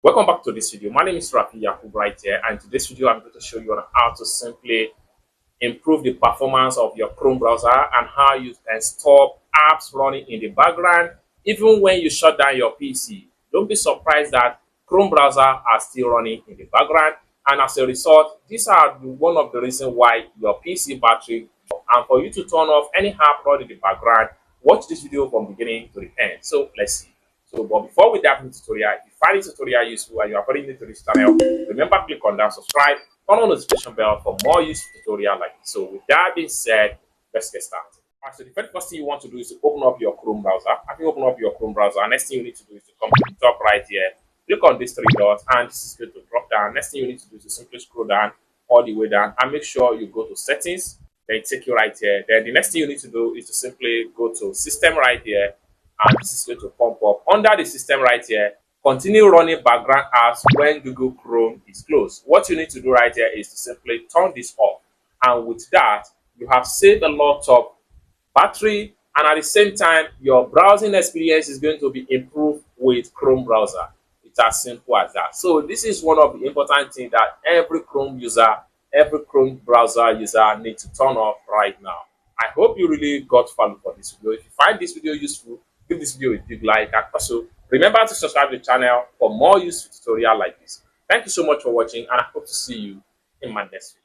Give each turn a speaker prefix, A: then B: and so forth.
A: Welcome back to this video. My name is Rafi Yakub right here, and in today's video I'm going to show you on how to simply improve the performance of your Chrome browser and how you can stop apps running in the background even when you shut down your PC. Don't be surprised that Chrome browser are still running in the background, and as a result, these are one of the reasons why your PC battery. And for you to turn off any app running in the background, watch this video from beginning to the end. So let's see. But before we dive into the tutorial, if you find this tutorial useful and you are very new to this channel, remember click on that subscribe, turn on the notification bell for more useful tutorial like this. So with that being said, let's get started. Alright, so the first thing you want to do is to open up your Chrome browser. After you open up your Chrome browser, next thing you need to do is to come to the top right here, click on these three dots, and this is going to drop down. Next thing you need to do is to simply scroll down all the way down and make sure you go to settings. Then take you right here. Then the next thing you need to do is to simply go to system right here, and this is going to pump up under the system right here. Continue running background apps when Google Chrome is closed. What you need to do right here is to simply turn this off, and with that you have saved a lot of battery, and at the same time your browsing experience is going to be improved with Chrome browser. It's as simple as that. So this is one of the important things that every Chrome browser user needs to turn off right now. I hope you really got value for this video. If you find this video useful, give this video a big like, and also remember to subscribe to the channel for more useful tutorial like this. Thank you so much for watching, and I hope to see you in my next video.